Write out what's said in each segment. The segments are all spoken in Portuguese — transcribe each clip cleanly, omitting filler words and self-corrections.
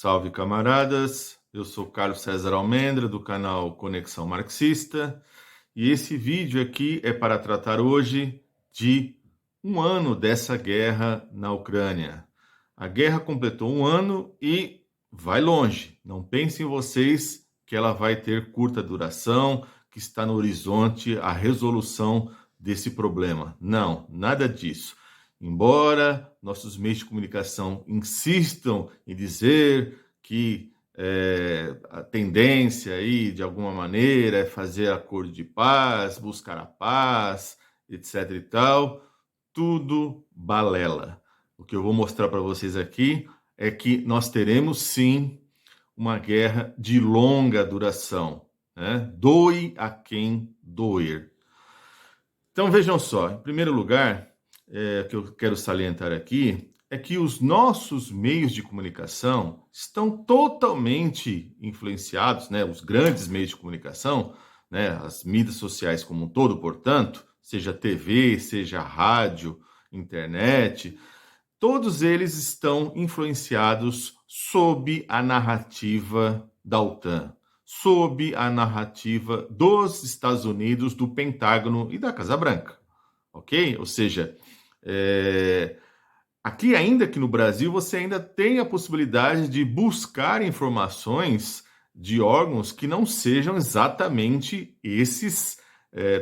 Salve, camaradas! Eu sou Carlos César Almendra, do canal Conexão Marxista, e esse vídeo aqui é para tratar hoje de um ano dessa guerra na Ucrânia. A guerra completou um ano e vai longe. Não pensem vocês que ela vai ter curta duração, que está no horizonte a resolução desse problema. Não, nada disso. Embora nossos meios de comunicação insistam em dizer que a tendência aí, de alguma maneira, é fazer acordo de paz, buscar a paz, etc e tal, tudo balela. O que eu vou mostrar para vocês aqui é que nós teremos sim uma guerra de longa duração, né? Doe a quem doer. Então vejam só, em primeiro lugar, o que eu quero salientar aqui é que os nossos meios de comunicação estão totalmente influenciados, né? Os grandes meios de comunicação, né? As mídias sociais como um todo, portanto, seja TV, seja rádio, internet, todos eles estão influenciados sob a narrativa da OTAN, sob a narrativa dos Estados Unidos, do Pentágono e da Casa Branca, ok? Ou seja, aqui ainda que no Brasil você ainda tem a possibilidade de buscar informações de órgãos que não sejam exatamente esses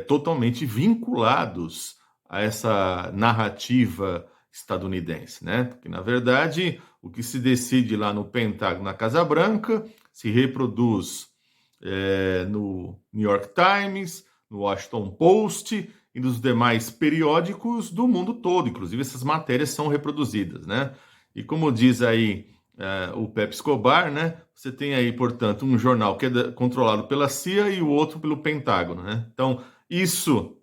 totalmente vinculados a essa narrativa estadunidense, né? Porque, na verdade, o que se decide lá no Pentágono, na Casa Branca, se reproduz no New York Times, no Washington Post e nos demais periódicos do mundo todo. Inclusive, essas matérias são reproduzidas, né? E como diz aí o Pepe Escobar, né? Você tem aí, portanto, um jornal que é controlado pela CIA e o outro pelo Pentágono, né? Então, isso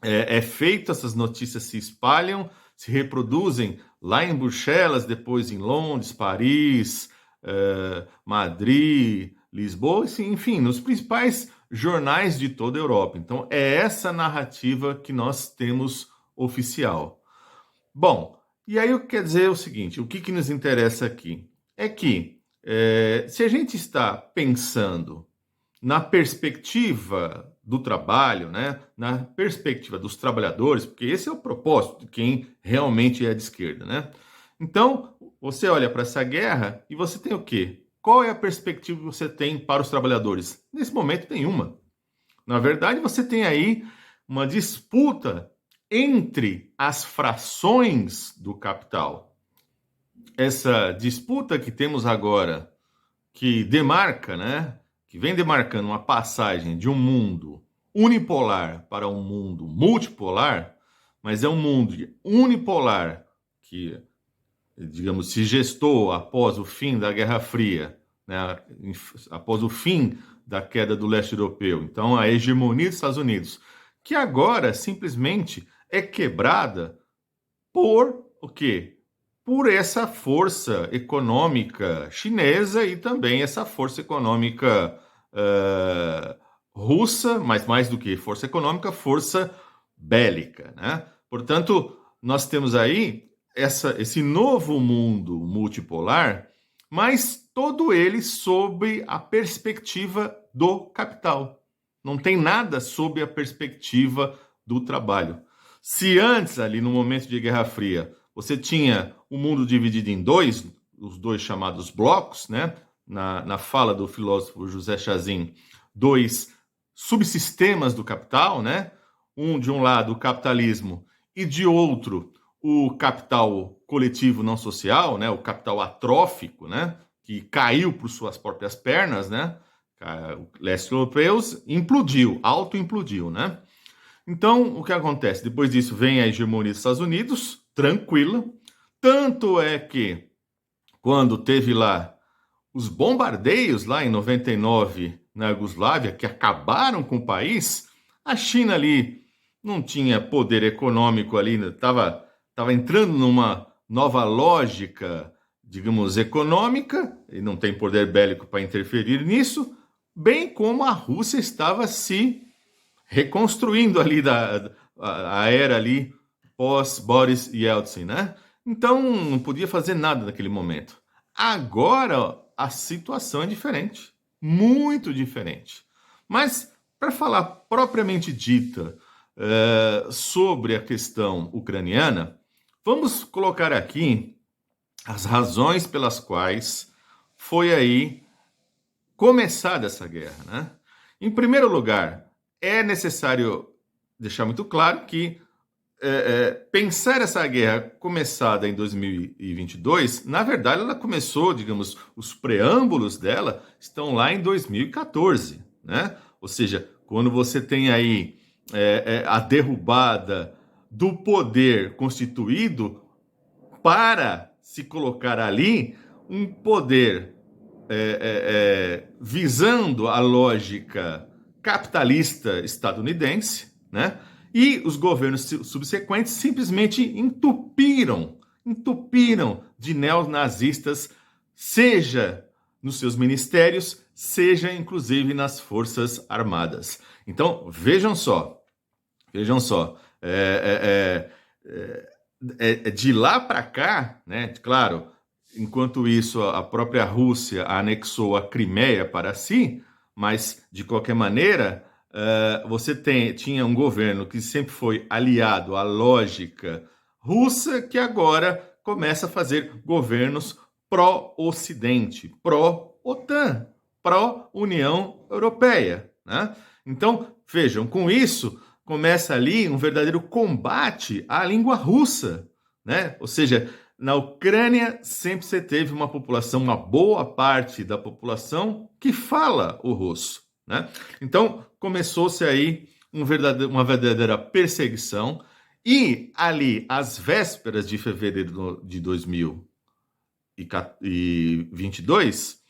é feito, essas notícias se espalham, se reproduzem lá em Bruxelas, depois em Londres, Paris, Madrid, Lisboa, enfim, nos principais jornais de toda a Europa. Então, é essa narrativa que nós temos oficial. Bom, e aí eu quero dizer o seguinte, o que nos interessa aqui? É que se a gente está pensando na perspectiva do trabalho, né? Na perspectiva dos trabalhadores, porque esse é o propósito de quem realmente é de esquerda, né? Então, você olha para essa guerra e você tem o quê? Qual é a perspectiva que você tem para os trabalhadores? Nesse momento, nenhuma. Na verdade, você tem aí uma disputa entre as frações do capital. Essa disputa que temos agora, que demarca, né? Que vem demarcando uma passagem de um mundo unipolar para um mundo multipolar, mas é um mundo unipolar que, digamos, se gestou após o fim da Guerra Fria, né, após o fim da queda do leste europeu. Então, a hegemonia dos Estados Unidos, que agora simplesmente é quebrada por o quê? Por essa força econômica chinesa e também essa força econômica russa, mas mais do que força econômica, força bélica, né? Portanto, nós temos aí esse novo mundo multipolar, mas todo ele sob a perspectiva do capital. Não tem nada sob a perspectiva do trabalho. Se antes, ali no momento de Guerra Fria, você tinha o mundo dividido em dois, os dois chamados blocos, né? Na fala do filósofo José Chazin, dois subsistemas do capital, né? De um lado o capitalismo e de outro o capital coletivo não social, né? O capital atrófico, né? Que caiu por suas próprias pernas, né? O leste europeu implodiu, auto-implodiu, né? Então, o que acontece? Depois disso vem a hegemonia dos Estados Unidos, tranquila. Tanto é que, quando teve lá os bombardeios, lá em 99, na Iugoslávia, que acabaram com o país, a China ali não tinha poder econômico ali, estava entrando numa nova lógica, digamos, econômica, e não tem poder bélico para interferir nisso, bem como a Rússia estava se reconstruindo ali a era ali pós Boris Yeltsin, né? Então não podia fazer nada naquele momento. Agora a situação é diferente, muito diferente. Mas, para falar propriamente dita sobre a questão ucraniana, vamos colocar aqui as razões pelas quais foi aí começada essa guerra, né? Em primeiro lugar, é necessário deixar muito claro que pensar essa guerra começada em 2022, na verdade ela começou, digamos, os preâmbulos dela estão lá em 2014, né? Ou seja, quando você tem aí a derrubada do poder constituído para se colocar ali um poder visando a lógica capitalista estadunidense, né? E os governos subsequentes simplesmente entupiram de neonazistas, seja nos seus ministérios, seja inclusive nas forças armadas. Então, vejam só, de lá para cá, né? Claro, enquanto isso a própria Rússia anexou a Crimeia para si, mas de qualquer maneira você tinha um governo que sempre foi aliado à lógica russa, que agora começa a fazer governos pró-Ocidente, pró-OTAN, pró-União Europeia, né? Então, vejam, com isso começa ali um verdadeiro combate à língua russa, né? Ou seja, na Ucrânia sempre você teve uma população, uma boa parte da população que fala o russo, né? Então começou-se aí uma verdadeira perseguição e ali às vésperas de fevereiro de 2022,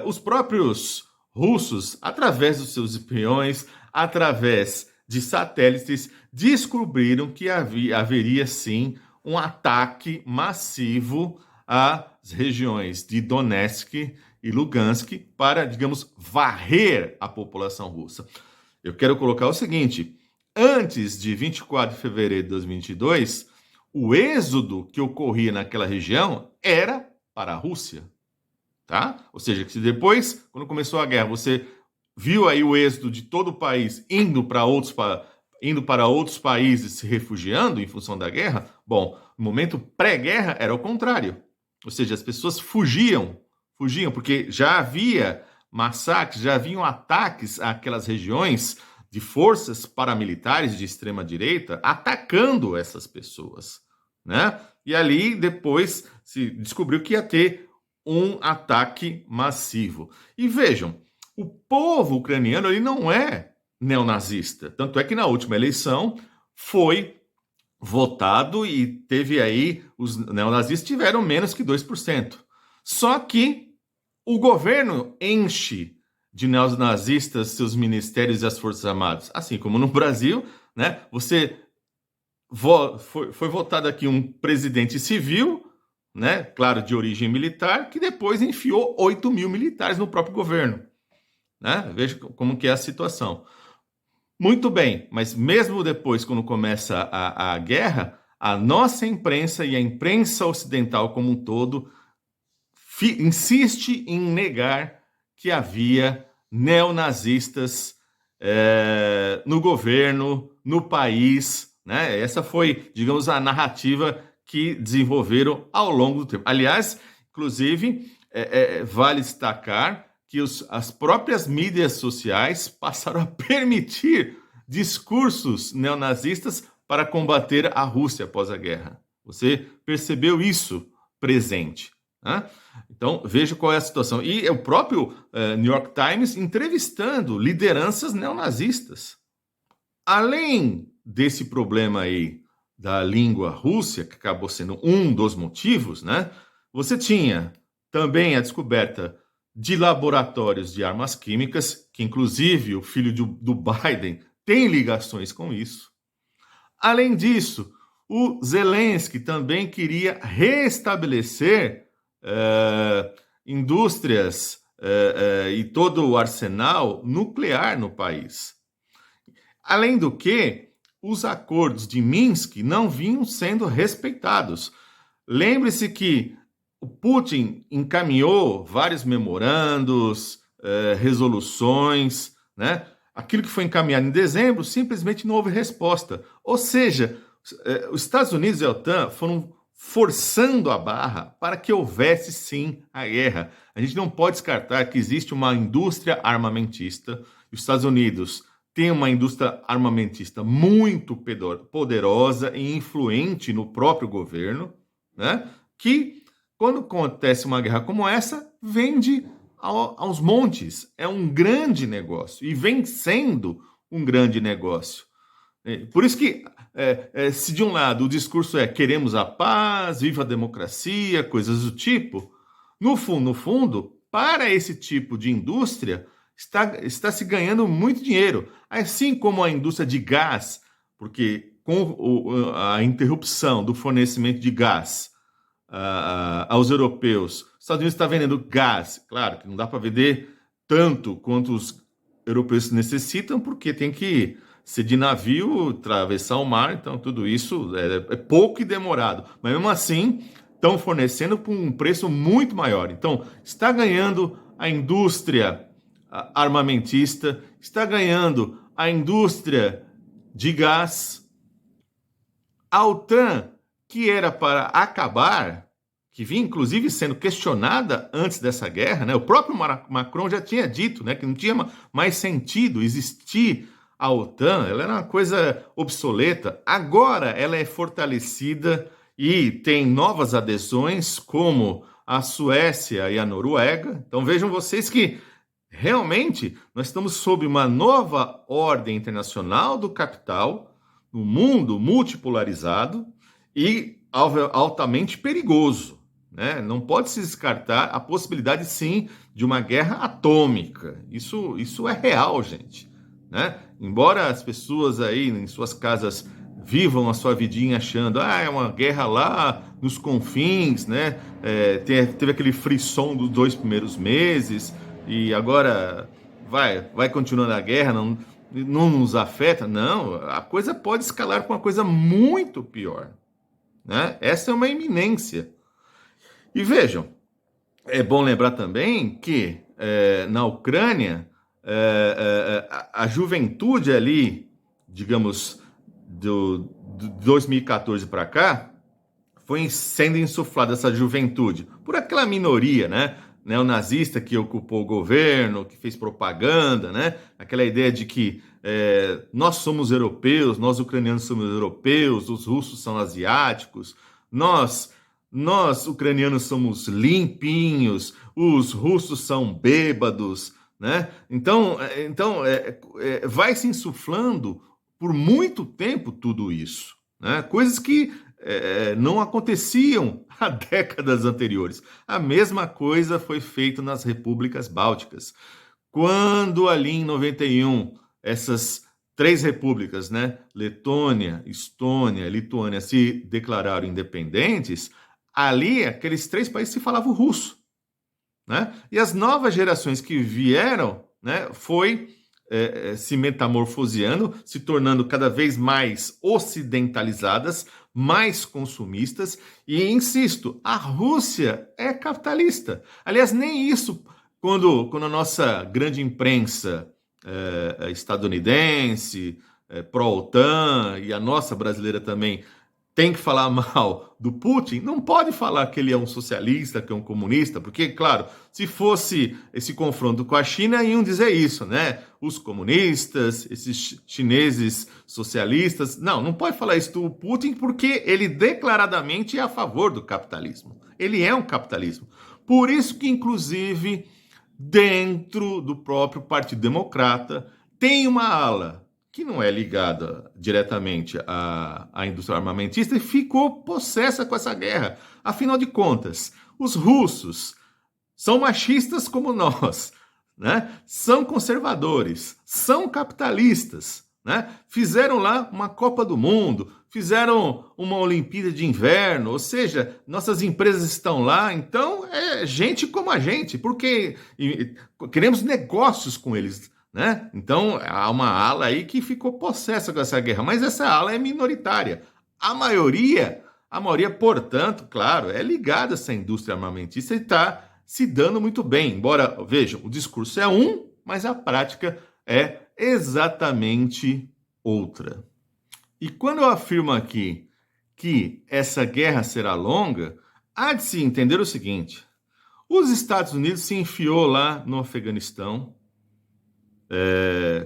os próprios russos, através dos seus espiões, através de satélites, descobriram que haveria sim um ataque massivo às regiões de Donetsk e Lugansk para, digamos, varrer a população russa. Eu quero colocar o seguinte: antes de 24 de fevereiro de 2022, o êxodo que ocorria naquela região era para a Rússia, tá? Ou seja, que se depois, quando começou a guerra, você viu aí o êxodo de todo o país indo para outros países se refugiando em função da guerra, bom, no momento pré-guerra era o contrário. Ou seja, as pessoas fugiam porque já havia massacres, já haviam ataques àquelas regiões de forças paramilitares de extrema direita atacando essas pessoas, né? E ali depois se descobriu que ia ter um ataque massivo. E vejam, o povo ucraniano ele não é neonazista. Tanto é que na última eleição foi votado e teve aí, os neonazistas tiveram menos que 2%. Só que o governo enche de neonazistas seus ministérios e as Forças Armadas. Assim como no Brasil, né? Foi votado aqui um presidente civil, né? Claro, de origem militar, que depois enfiou 8 mil militares no próprio governo. Né? Veja como que é a situação. Muito bem, mas mesmo depois, quando começa a guerra, a nossa imprensa e a imprensa ocidental como um todo insiste em negar que havia neonazistas no governo, no país, né? Essa foi, digamos, a narrativa que desenvolveram ao longo do tempo. Aliás, inclusive, vale destacar que as próprias mídias sociais passaram a permitir discursos neonazistas para combater a Rússia após a guerra. Você percebeu isso presente, né? Então, veja qual é a situação. E o próprio New York Times entrevistando lideranças neonazistas. Além desse problema aí da língua russa, que acabou sendo um dos motivos, né? Você tinha também a descoberta de laboratórios de armas químicas, que inclusive o filho do Biden tem ligações com isso. Além disso, o Zelensky também queria restabelecer indústrias e todo o arsenal nuclear no país. Além do que, os acordos de Minsk não vinham sendo respeitados. Lembre-se que o Putin encaminhou vários memorandos, resoluções, né? Aquilo que foi encaminhado em dezembro simplesmente não houve resposta. Ou seja, os Estados Unidos e a OTAN foram forçando a barra para que houvesse sim a guerra. A gente não pode descartar que existe uma indústria armamentista. Os Estados Unidos tem uma indústria armamentista muito poderosa e influente no próprio governo, né? Que, quando acontece uma guerra como essa, vende aos montes. É um grande negócio e vem sendo um grande negócio. Por isso que, se de um lado o discurso é queremos a paz, viva a democracia, coisas do tipo, no fundo, para esse tipo de indústria, está se ganhando muito dinheiro. Assim como a indústria de gás, porque com a interrupção do fornecimento de gás aos europeus, os Estados Unidos está vendendo gás. Claro que não dá para vender tanto quanto os europeus necessitam, porque tem que ser de navio, atravessar o mar, então tudo isso é pouco e demorado. Mas mesmo assim, estão fornecendo por um preço muito maior. Então, está ganhando a indústria armamentista, está ganhando a indústria de gás. A OTAN, que era para acabar, que vinha inclusive sendo questionada antes dessa guerra, né? O próprio Macron já tinha dito, né, que não tinha mais sentido existir a OTAN, ela era uma coisa obsoleta. Agora ela é fortalecida e tem novas adesões, como a Suécia e a Noruega. Então vejam vocês que realmente nós estamos sob uma nova ordem internacional do capital, no mundo multipolarizado e altamente perigoso, né? Não pode se descartar a possibilidade, sim, de uma guerra atômica. Isso é real, gente, né? Embora as pessoas aí em suas casas vivam a sua vidinha achando, é uma guerra lá nos confins, né? Teve aquele frisson dos 2 primeiros meses e agora vai continuando a guerra, não nos afeta. Não, a coisa pode escalar para uma coisa muito pior, né? Essa é uma iminência. E vejam, é bom lembrar também que na Ucrânia a juventude ali, digamos, do 2014 para cá, foi sendo insuflada essa juventude por aquela minoria, né? Neonazista que ocupou o governo, que fez propaganda, né? Aquela ideia de que nós somos europeus, nós ucranianos somos europeus, os russos são asiáticos, nós ucranianos somos limpinhos, os russos são bêbados, né? Então vai se insuflando por muito tempo tudo isso, né? Coisas que não aconteciam há décadas anteriores. A mesma coisa foi feita nas repúblicas bálticas. Quando ali em 91, essas 3 repúblicas, né, Letônia, Estônia, Lituânia, se declararam independentes, ali aqueles 3 países se falavam russo, né? E as novas gerações que vieram, né, foi se metamorfoseando, se tornando cada vez mais ocidentalizadas, mais consumistas. E insisto, a Rússia é capitalista. Aliás, nem isso, quando a nossa grande imprensa estadunidense, pró-OTAN e a nossa brasileira também tem que falar mal do Putin, não pode falar que ele é um socialista, que é um comunista, porque, claro, se fosse esse confronto com a China, iam dizer isso, né? Os comunistas, esses chineses socialistas. Não pode falar isso do Putin, porque ele declaradamente é a favor do capitalismo. Ele é um capitalismo. Por isso que, inclusive, dentro do próprio Partido Democrata, tem uma ala que não é ligada diretamente à indústria armamentista e ficou possessa com essa guerra. Afinal de contas, os russos são machistas como nós, né? São conservadores, são capitalistas, né? Fizeram lá uma Copa do Mundo, fizeram uma Olimpíada de Inverno, ou seja, nossas empresas estão lá, então é gente como a gente, porque queremos negócios com eles, né? Então há uma ala aí que ficou possessa com essa guerra, mas essa ala é minoritária. A maioria A maioria, portanto, claro, é ligada a essa indústria armamentista e está se dando muito bem. Embora, vejam, o discurso é um, mas a prática é exatamente outra. E quando eu afirmo aqui que essa guerra será longa, há de se entender o seguinte: os Estados Unidos se enfiou lá no Afeganistão.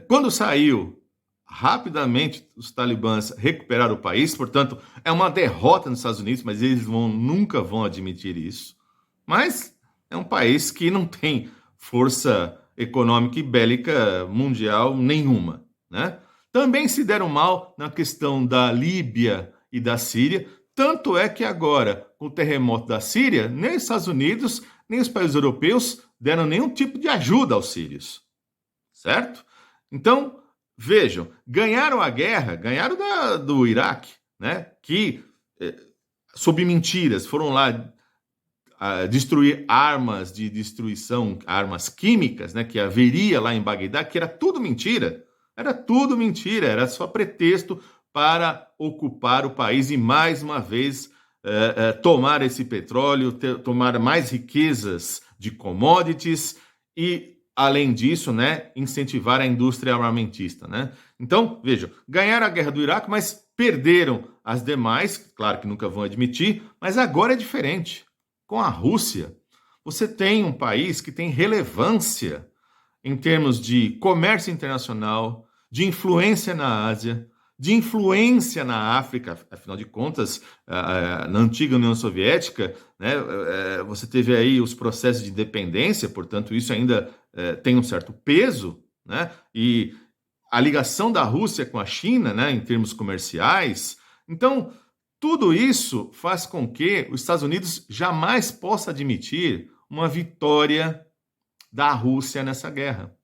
Quando saiu, rapidamente os talibãs recuperaram o país, portanto, é uma derrota nos Estados Unidos, mas eles nunca vão admitir isso. Mas é um país que não tem força econômica e bélica mundial nenhuma, né? Também se deram mal na questão da Líbia e da Síria, tanto é que agora, com o terremoto da Síria, nem os Estados Unidos, nem os países europeus deram nenhum tipo de ajuda aos sírios, certo? Então, vejam, ganharam a guerra, ganharam do Iraque, né? Que, sob mentiras, foram lá destruir armas de destruição, armas químicas, né? Que haveria lá em Bagdá, que era tudo mentira. Era tudo mentira, era só pretexto para ocupar o país e, mais uma vez, tomar esse petróleo, tomar mais riquezas de commodities e, além disso, né, incentivar a indústria armamentista, né? Então, vejam, ganharam a guerra do Iraque, mas perderam as demais, claro que nunca vão admitir, mas agora é diferente. Com a Rússia, você tem um país que tem relevância em termos de comércio internacional, de influência na Ásia, de influência na África. Afinal de contas, na antiga União Soviética, né, você teve aí os processos de independência, portanto, isso ainda tem um certo peso, né? E a ligação da Rússia com a China, né, em termos comerciais. Então, tudo isso faz com que os Estados Unidos jamais possa admitir uma vitória da Rússia nessa guerra.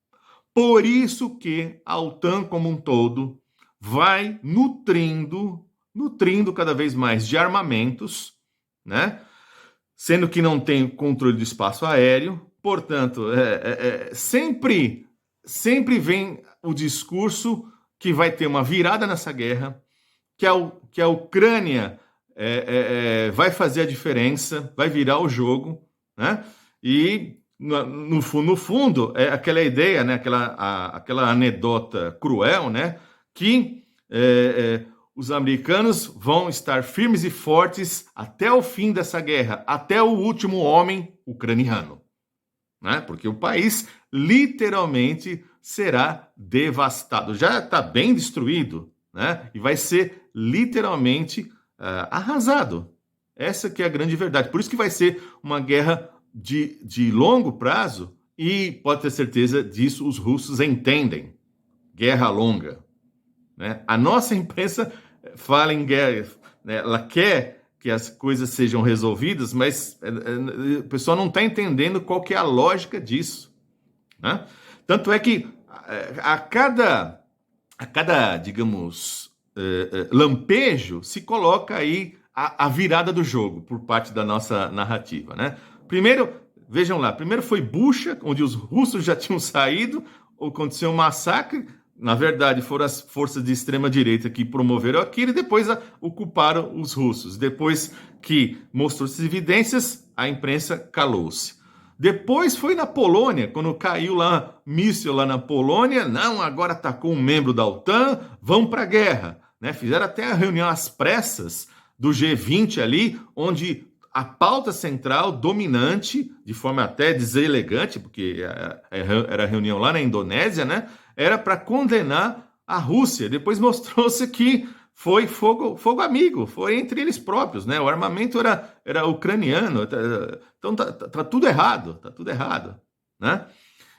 Por isso que a OTAN como um todo vai nutrindo cada vez mais de armamentos, né? Sendo que não tem controle do espaço aéreo, portanto, sempre vem o discurso que vai ter uma virada nessa guerra, que a Ucrânia vai fazer a diferença, vai virar o jogo, né? E no fundo, é aquela ideia, né? Aquela anedota cruel, né? Que os americanos vão estar firmes e fortes até o fim dessa guerra, até o último homem ucraniano, né? Porque o país literalmente será devastado. Já está bem destruído, né? E vai ser literalmente arrasado. Essa que é a grande verdade. Por isso que vai ser uma guerra de longo prazo e, pode ter certeza disso, os russos entendem. Guerra longa, né? A nossa imprensa fala em guerra, né? Ela quer que as coisas sejam resolvidas, mas o pessoal não está entendendo qual que é a lógica disso, né? Tanto é que a cada digamos, lampejo, se coloca aí a virada do jogo por parte da nossa narrativa, né? Primeiro, vejam lá, primeiro foi Bucha, onde os russos já tinham saído, aconteceu um massacre. Na verdade, foram as forças de extrema-direita que promoveram aquilo e depois ocuparam os russos. Depois que mostrou-se evidências, a imprensa calou-se. Depois foi na Polônia, quando caiu lá míssil lá na Polônia, não, agora atacou um membro da OTAN, vão para a guerra, né? Fizeram até a reunião às pressas do G20 ali, onde a pauta central dominante, de forma até deselegante, porque era a reunião lá na Indonésia, né? Era para condenar a Rússia. Depois mostrou-se que foi fogo amigo, foi entre eles próprios, né? O armamento era ucraniano, então tá tudo errado, né?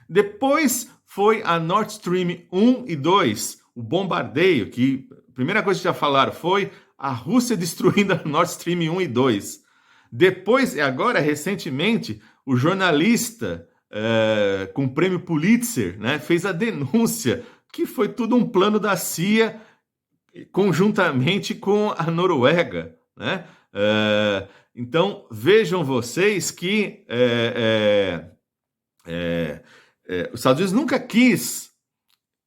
Depois foi a Nord Stream 1 e 2, o bombardeio, que a primeira coisa que já falaram foi a Rússia destruindo a Nord Stream 1 e 2. Depois, agora, recentemente, o jornalista com o prêmio Pulitzer, né, fez a denúncia que foi tudo um plano da CIA conjuntamente com a Noruega, né? Então, vejam vocês que os Estados Unidos nunca quis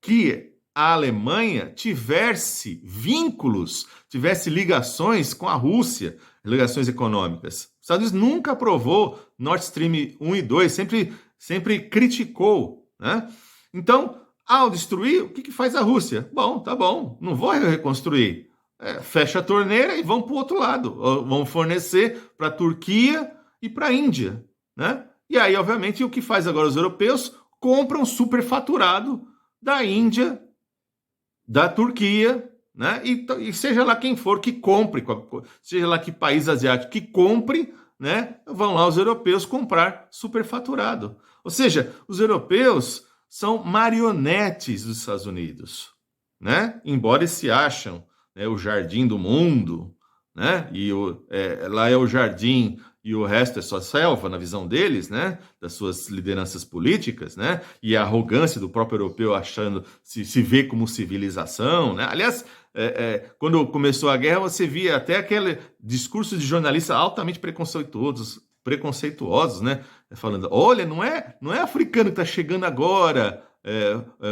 que a Alemanha tivesse vínculos, tivesse ligações com a Rússia, ligações econômicas. Os Estados Unidos nunca aprovou Nord Stream 1 e 2, sempre criticou, né? Então, ao destruir, o que faz a Rússia? Bom, tá bom, não vou reconstruir. Fecha a torneira e vão para o outro lado. Vão fornecer para a Turquia e para a Índia, né? E aí, obviamente, o que faz agora os europeus? Compram superfaturado da Índia, da Turquia, né? E seja lá quem for que compre, seja lá que país asiático que compre, né? Vão lá os europeus comprar superfaturado. Ou seja, os europeus são marionetes dos Estados Unidos, né? Embora eles se acham, né, o jardim do mundo, né? E lá é o jardim e o resto é só selva, na visão deles, né? Das suas lideranças políticas, né? E a arrogância do próprio europeu achando se vê como civilização, né? Aliás, quando começou a guerra, você via até aquele discurso de jornalistas altamente preconceituosos, né? Falando, olha, não é africano que está chegando agora,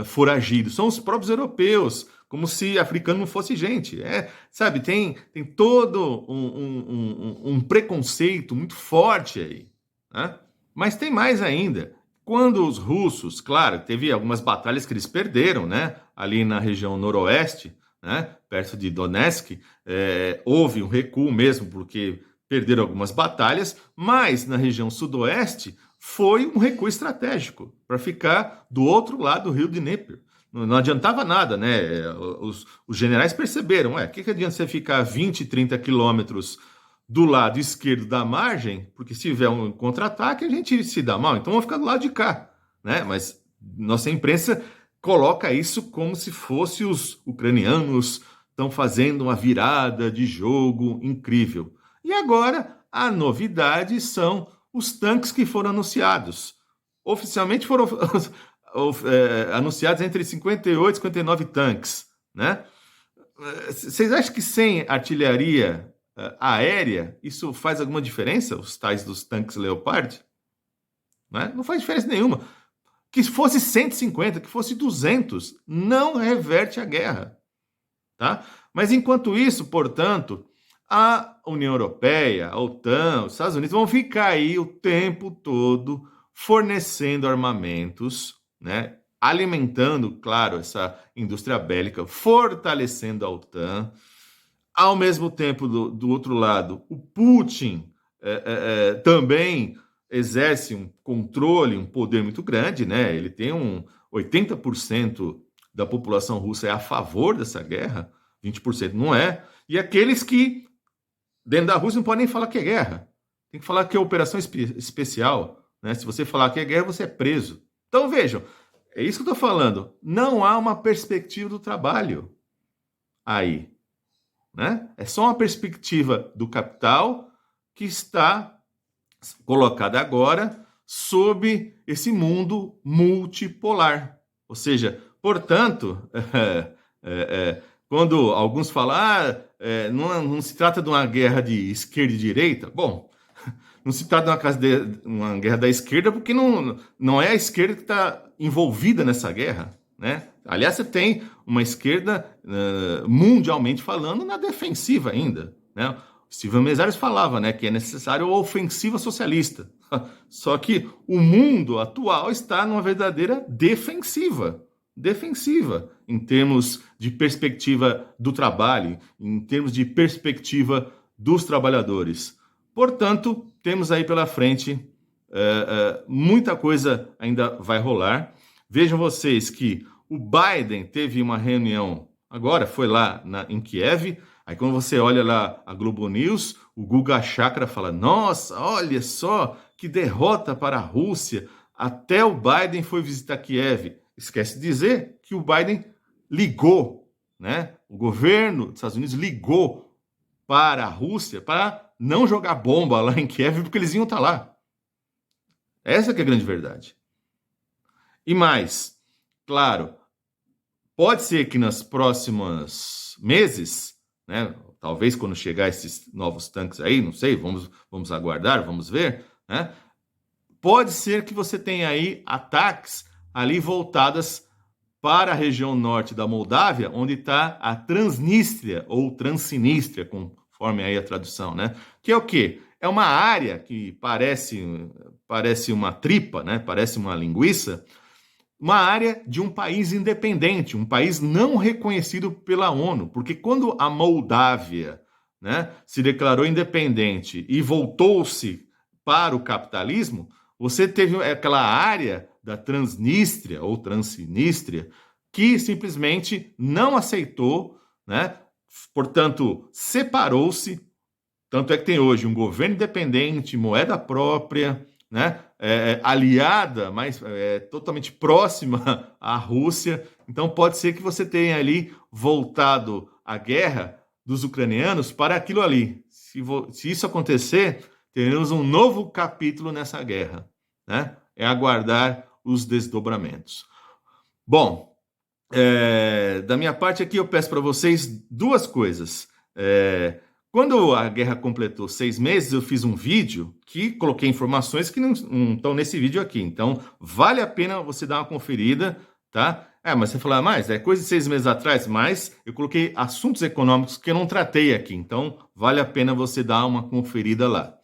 foragido, são os próprios europeus, como se africano não fosse gente. Sabe, tem todo um preconceito muito forte aí, né? Mas tem mais ainda. Quando os russos, claro, teve algumas batalhas que eles perderam, né? Ali na região noroeste, né? Perto de Donetsk, houve um recuo mesmo, porque perderam algumas batalhas, mas na região sudoeste foi um recuo estratégico para ficar do outro lado do rio Dnieper. Não adiantava nada, né? Os generais perceberam, o que adianta você ficar 20, 30 quilômetros do lado esquerdo da margem, porque se tiver um contra-ataque a gente se dá mal, então vamos ficar do lado de cá, né? Mas nossa imprensa coloca isso como se fosse os ucranianos estão fazendo uma virada de jogo incrível. E agora a novidade são os tanques que foram anunciados. Oficialmente foram anunciados entre 58 e 59 tanques, né? Vocês acham que sem artilharia aérea isso faz alguma diferença, os tais dos tanques Leopard? Né? Não faz diferença nenhuma. Que fosse 150, que fosse 200, não reverte a guerra, tá? Mas enquanto isso, portanto, a União Europeia, a OTAN, os Estados Unidos vão ficar aí o tempo todo fornecendo armamentos, né? Alimentando, claro, essa indústria bélica, fortalecendo a OTAN. Ao mesmo tempo, do outro lado, o Putin também exerce um controle, um poder muito grande, né? Ele tem 80% da população russa é a favor dessa guerra, 20% não é. E aqueles que, dentro da Rússia, não podem nem falar que é guerra. Tem que falar que é operação especial, né? Se você falar que é guerra, você é preso. Então, vejam, é isso que eu estou falando. Não há uma perspectiva do trabalho aí, né? É só uma perspectiva do capital que está colocada agora sob esse mundo multipolar. Ou seja, portanto, quando alguns falam não se trata de uma guerra de esquerda e direita, bom, não se trata de uma guerra da esquerda porque não é a esquerda que está envolvida nessa guerra, né? Aliás, você tem uma esquerda, mundialmente falando, na defensiva ainda, né? Steven Mesaros falava, né, que é necessário a ofensiva socialista. Só que o mundo atual está numa verdadeira defensiva em termos de perspectiva do trabalho, em termos de perspectiva dos trabalhadores. Portanto, temos aí pela frente muita coisa ainda vai rolar. Vejam vocês que o Biden teve uma reunião, agora foi lá em Kiev. Aí quando você olha lá a Globo News, o Guga Chakra fala, nossa, olha só que derrota para a Rússia, até o Biden foi visitar Kiev. Esquece de dizer que o Biden ligou, né? O governo dos Estados Unidos ligou para a Rússia para não jogar bomba lá em Kiev, porque eles iam estar lá. Essa que é a grande verdade. E mais, claro, pode ser que nos próximos meses, né, talvez quando chegar esses novos tanques aí, não sei, vamos aguardar, vamos ver, né? Pode ser que você tenha aí ataques ali voltadas para a região norte da Moldávia, onde está a Transnistria, ou Transsinistria, conforme aí a tradução, né? Que é o quê? É uma área que parece uma tripa, né? Parece uma linguiça, uma área de um país independente, um país não reconhecido pela ONU, porque quando a Moldávia, né, se declarou independente e voltou-se para o capitalismo, você teve aquela área da Transnistria ou Transsinistria que simplesmente não aceitou, né? Portanto, separou-se. Tanto é que tem hoje um governo independente, moeda própria, né? Aliada, mas totalmente próxima à Rússia. Então pode ser que você tenha ali voltado a guerra dos ucranianos para aquilo ali. Se isso acontecer, teremos um novo capítulo nessa guerra, né? É aguardar os desdobramentos. Bom, da minha parte aqui eu peço para vocês duas coisas. Quando a guerra completou 6 meses, eu fiz um vídeo que coloquei informações que não estão nesse vídeo aqui. Então, vale a pena você dar uma conferida, tá? Mas você fala, mas é coisa de 6 meses atrás, mas eu coloquei assuntos econômicos que eu não tratei aqui. Então, vale a pena você dar uma conferida lá.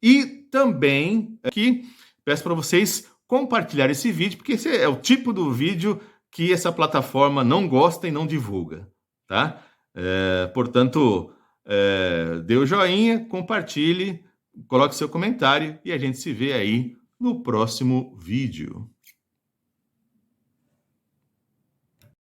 E também aqui peço para vocês compartilhar esse vídeo, porque esse é o tipo do vídeo que essa plataforma não gosta e não divulga, tá? Portanto, dê o joinha, compartilhe, coloque seu comentário e a gente se vê aí no próximo vídeo.